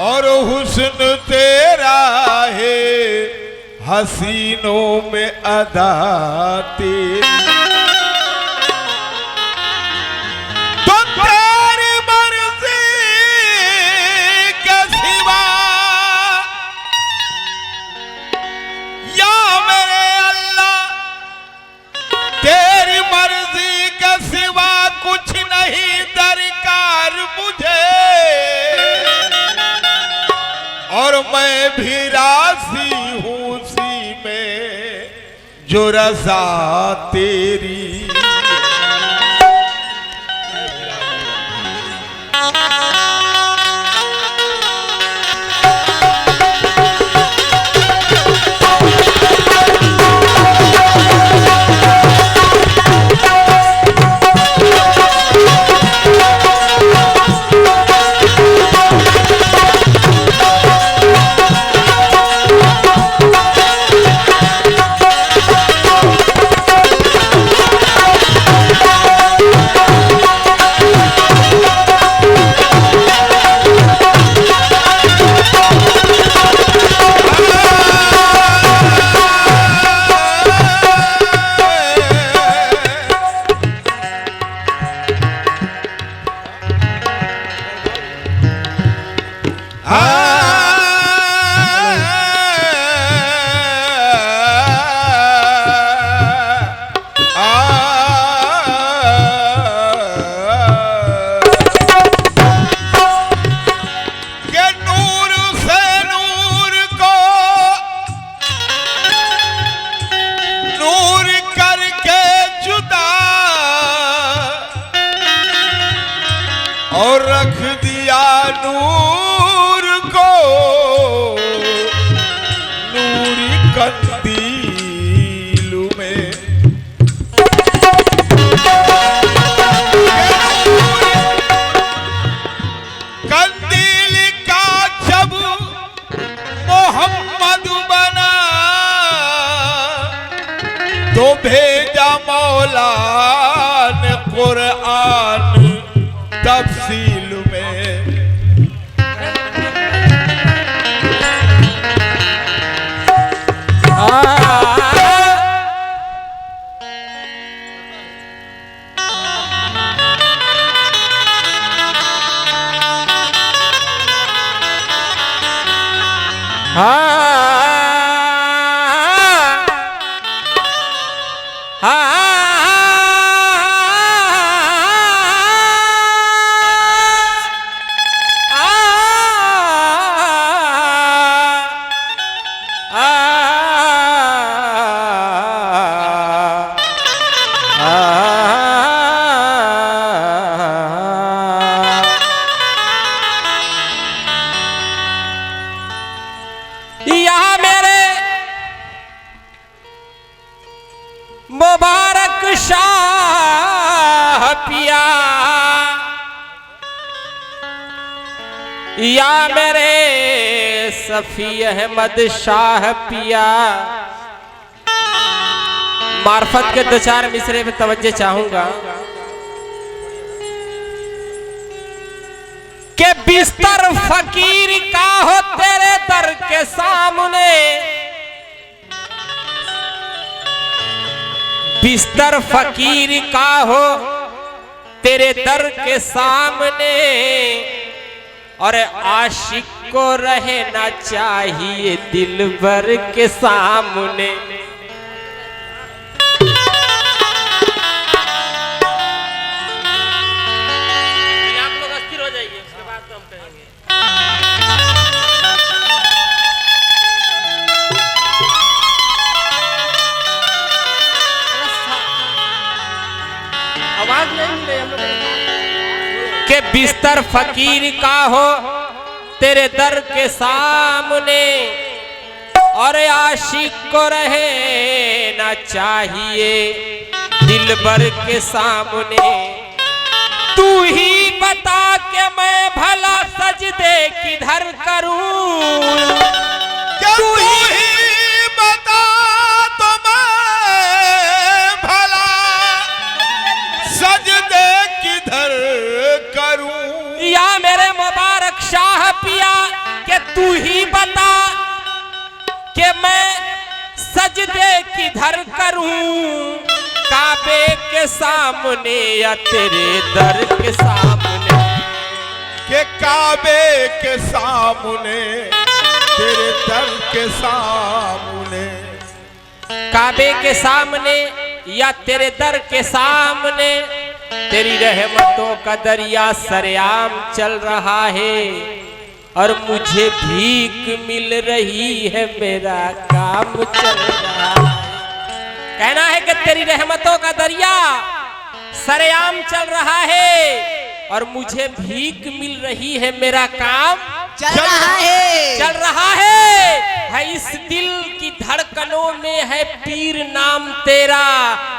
और हुस्न तेरा है हसीनों में अदा तेरी, तो तेरी मर्जी के सिवा या मेरे अल्लाह तेरी मर्जी के सिवा कुछ नहीं दरकार मुझे, और मैं भी राजी हूँ उसी में जो रज़ा तेरी। और रख दिया नूर को नूरी कंदील में, कंदील का जब मोहम्मद बना तो भेजा मौला ने कुरान तफसील में। मुबारक शाह पिया या मेरे सफी अहमद शाह पिया, मार्फत के दो चार मिसरे पे तवज्जो चाहूंगा कि बिस्तर फकीर का हो तेरे दर के सामने, बिस्तर फकीर का हो तेरे दर के सामने, और आशिक को रहना चाहिए दिलबर के सामने। आप लोग अस्थिर हो जाइए, उसके बाद तो हम कहेंगे। आवाज नहीं मिले हम लोग के बिस्तर फकीर का हो तेरे दर के सामने, और आशिक को रहना चाहिए दिलबर के सामने। तू ही बता के मैं भला सजदे किधर करूं, तू ही बता तो मैं भला सजदे किधर करूं, या मेरे मुबारक शाह पिया कि तू ही बता कि मैं सजदे किधर करूं, काबे के सामने या तेरे दर के सामने। के काबे के सामने तेरे दर के सामने, काबे के सामने या तेरे दर के सामने, तेरी रहमतों का दरिया सरेआम चल रहा है और मुझे भीख मिल रही है, मेरा काम चल रहा है। कहना है कि तेरी रहमतों का दरिया सरेआम चल रहा है और मुझे भीख मिल रही है, मेरा काम चल रहा है, चल रहा है। इस दिल की धड़कनों में है पीर नाम तेरा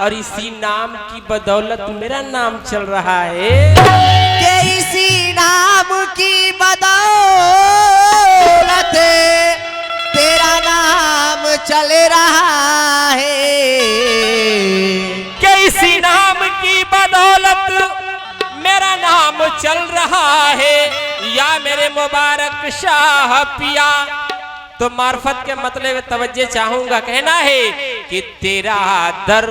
और इसी नाम की बदौलत मेरा नाम चल रहा है। कि इसी नाम की बदौलत तेरा नाम चल रहा है। कि इसी नाम की बदौलत मेरा नाम चल रहा है। या मेरे मुबारक शाह पिया, तो मार्फत के मतलब तवज्जो चाहूंगा। कहना है कि तेरा दर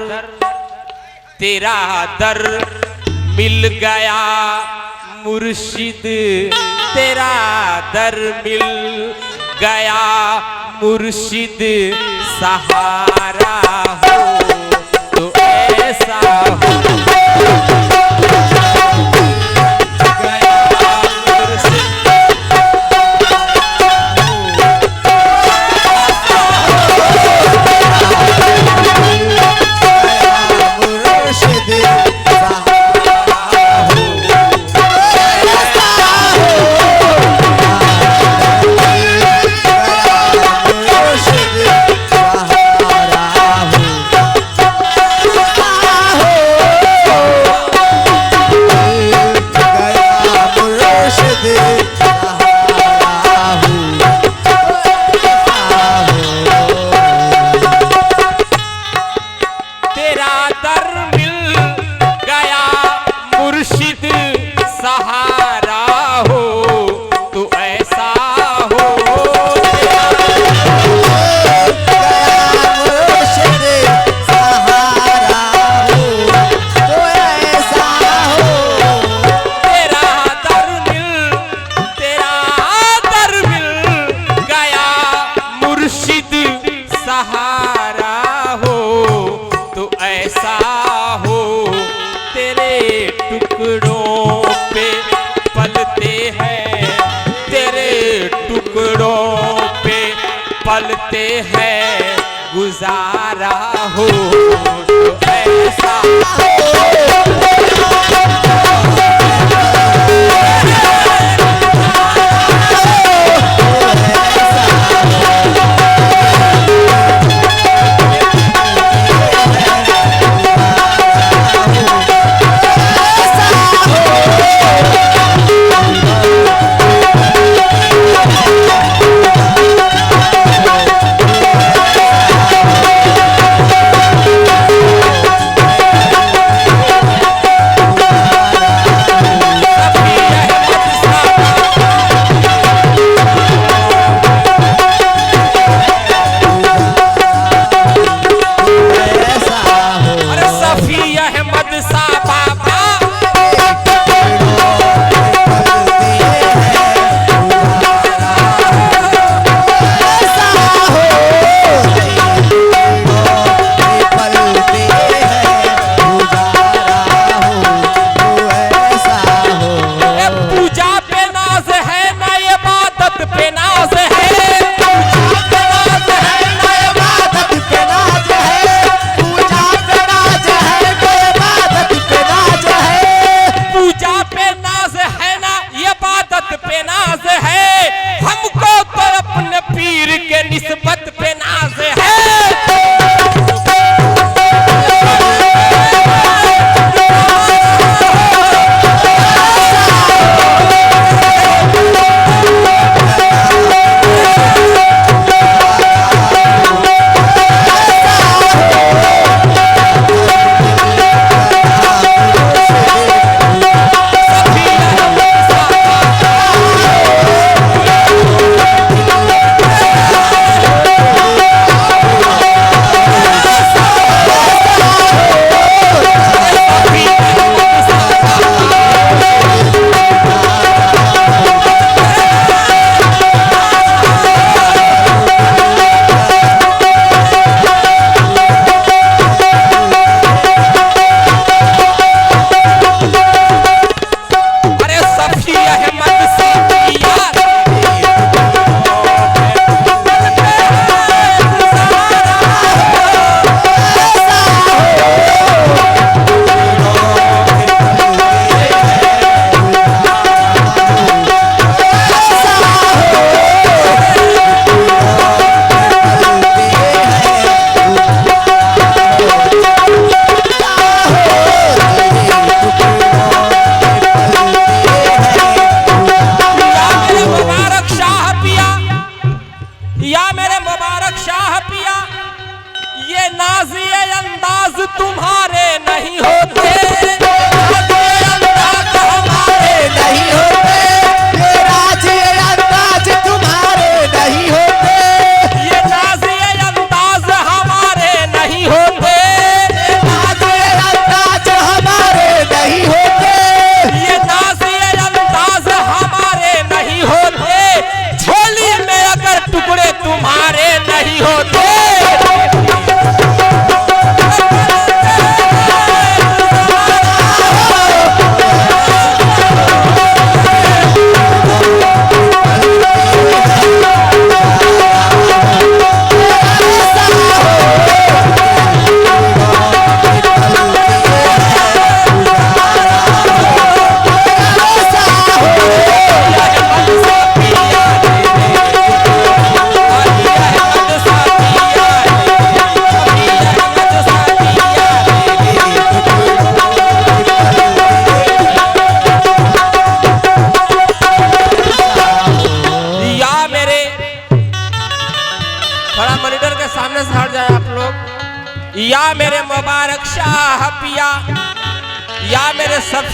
मिल गया मुर्शिद, तेरा दर मिल गया मुर्शिद, सहारा हो तो ऐसा हो। पलते हैं गुजारा हो तो ऐसा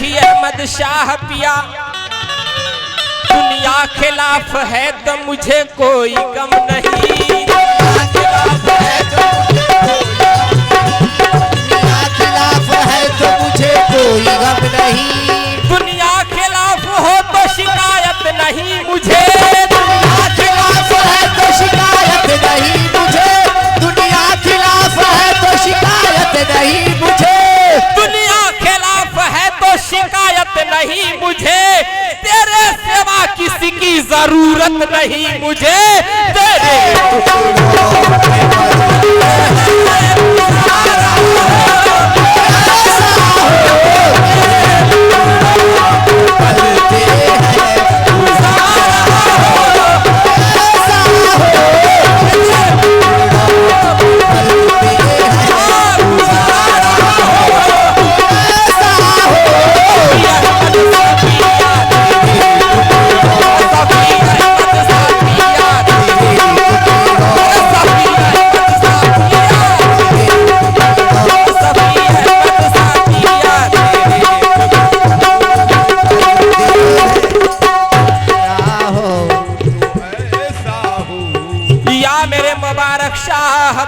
सफी अहमद शाह पिया, दुनिया खिलाफ है तो मुझे कोई गम नहीं। खिलाफ है तो मुझे कोई गम नहीं। दुनिया खिलाफ हो तो शिकायत नहीं मुझे। दुनिया खिलाफ है तो शिकायत नहीं मुझे। दुनिया खिलाफ है तो शिकायत नहीं मुझे। दुनिया खिलाफ है तो शिकायत नहीं मुझे। तेरे सिवा किसी की जरूरत नहीं मुझे। तेरे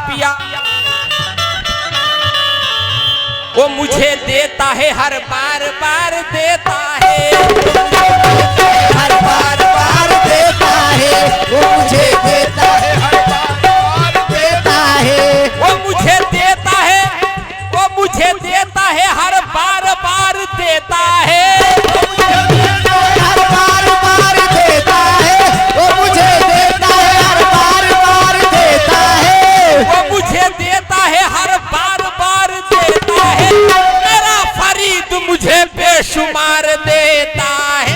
पिया वो मुझे देता है हर बार बार देता है। हर बार बार देता है वो मुझे देता है। हर बार बार देता है वो मुझे देता है। वो मुझे देता है हर बार बार देता है। हर बार बार देता है वो मुझे देता है। हर बार बार देता है वो मुझे देता है हर बार बार देता है। मेरा फरीद मुझे बेशुमार देता है।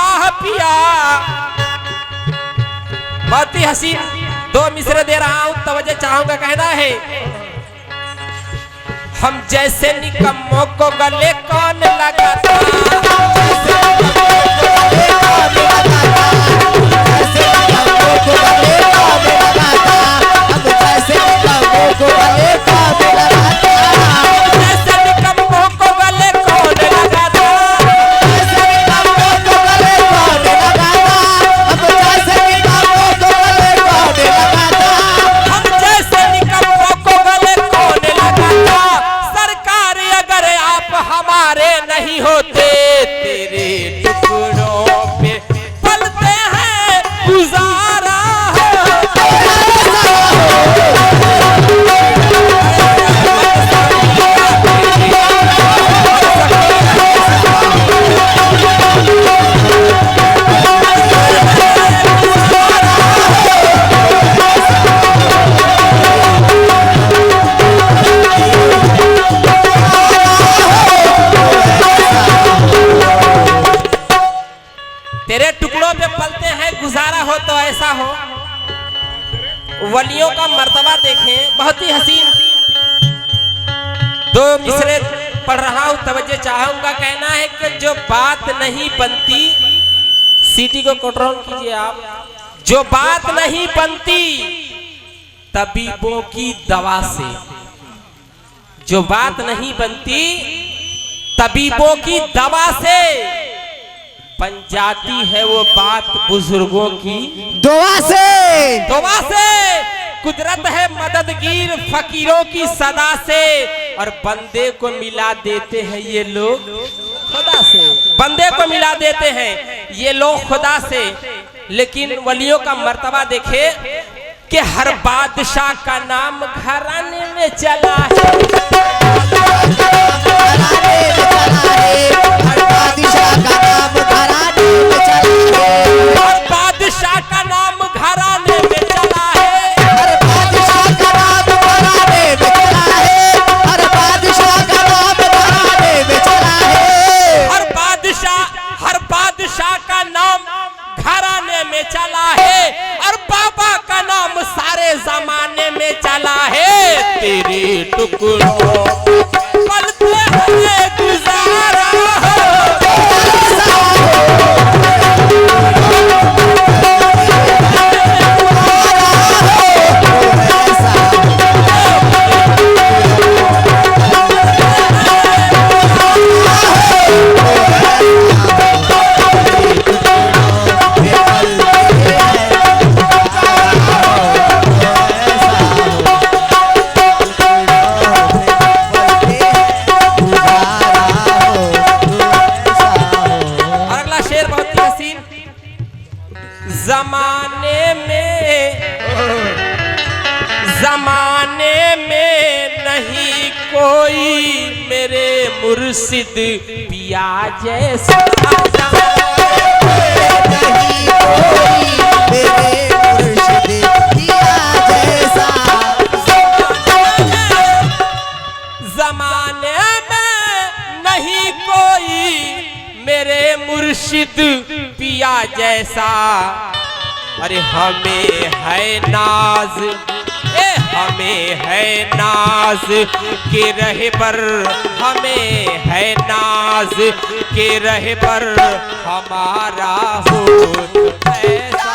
चाह पिया। बहुत ही हसीन दो मिसरे दे रहा हूं, तवज्जो चाहूंगा, कहना है हम जैसे निकम्मों को गले कौन लगाता, होते तेरे टुकड़ों पे पलते हैं गुजारा तेरे टुकड़ों पे पलते हैं गुजारा हो तो ऐसा हो। वलियों का मर्तबा देखें, बहुत ही हसीन दो मिसरे पढ़ रहा हूं, तवज्जो चाहूंगा, कहना है कि जो बात नहीं बनती, सीटी को कंट्रोल कीजिए आप, जो बात नहीं बनती तबीबों की दवा से, जो बात नहीं बनती तबीबों की दवा से बन जाती है वो बात बुजुर्गों की दुआ से। दुआ से कुदरत है मददगीर फकीरों की सदा से, और बंदे को मिला देते हैं ये लोग खुदा से, बंदे को मिला देते हैं ये लोग खुदा से। लेकिन वलियों का मर्तबा देखे कि हर बादशाह का नाम घराने में चला है, हर बादशाह का नाम घराने में चला है, हर बादशाह का नाम घराने में चला है, हर बादशाह का नाम घराने में चला है, हर बादशाह का नाम घराने में चला है, हर बादशाह का नाम घराने में चला है, और बाबा का नाम सारे जमाने में चला है। तेरे टुकड़ों पलते हैं गुजारा जमाने में नहीं कोई मेरे मुर्शिद पिया जैसा, नहीं कोई मेरे मुर्शिद पिया जैसा, जमाने में नहीं कोई मेरे मुर्शिद पिया जैसा। अरे हमें है नाज, हमें है नाज के रहे पर, हमें है नाज के रहे पर हमारा हो ऐसा।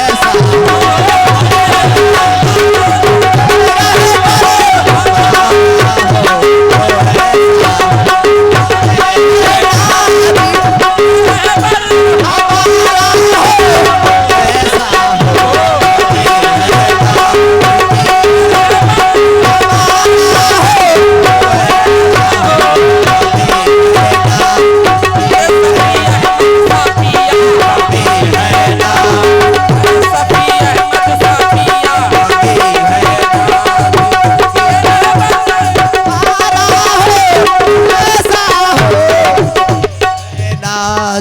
ऐसा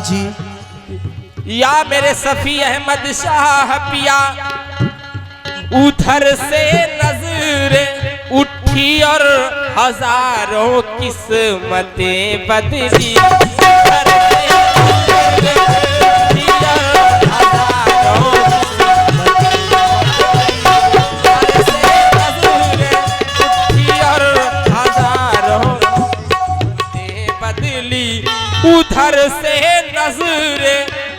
जी। या मेरे सफी अहमद शाह पिया, उधर से नजर उठी और हजारों किस्मतें बदली। उधर से नजर उठी और हजारों उधर से नजर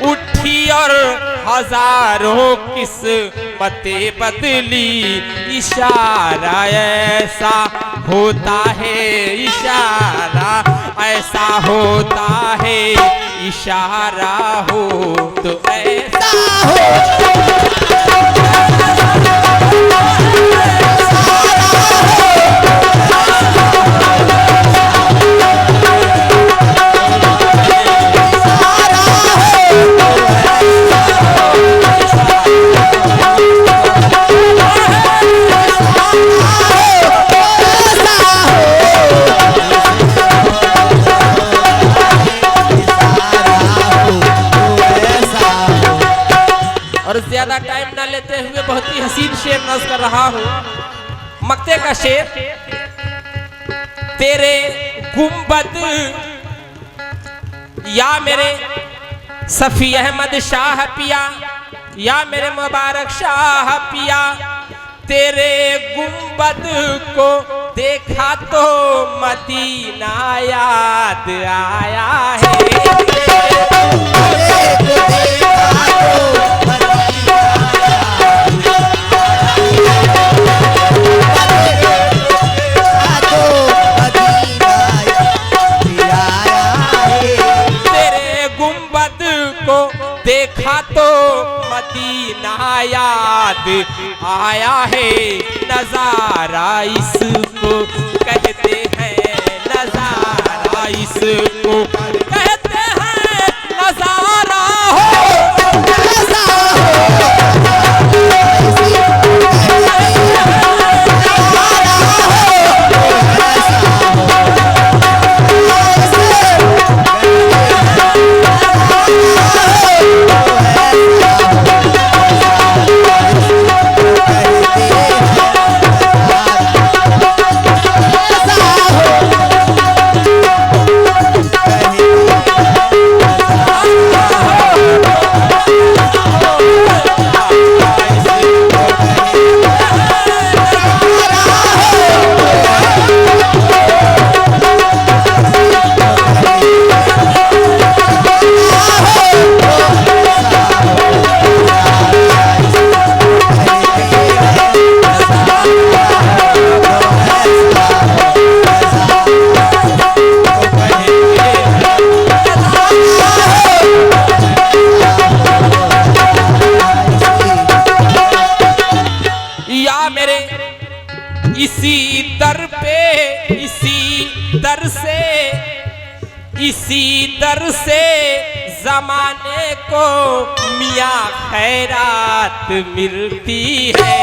उठी और हजारों किस्मतें बदली। इशारा ऐसा होता है, इशारा ऐसा होता है, इशारा हो तो ऐसा ज्यादा टाइम ना लेते हुए बहुत ही हसीन शेर नज़्म कर रहा हूँ। मक्ते का शेर। तेरे गुंबद या मेरे सफी अहमद शाह पिया, या मेरे मुबारक शाह पिया, तेरे गुंबद को देखा तो मदीना याद आया है। देखा तो मदीना याद आया है। नजारा इसको कहते हैं, नजारा इसको कहते हैं, नजारा हो इसी दर से जमाने को मियाँ खैरात मिलती है।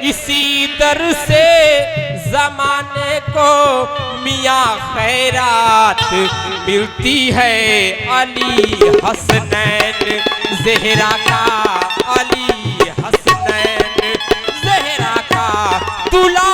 इसी दर से जमाने को मियाँ खैरात मिलती है। अली हसनैन ज़हरा का, अली हसनैन ज़हरा का दुला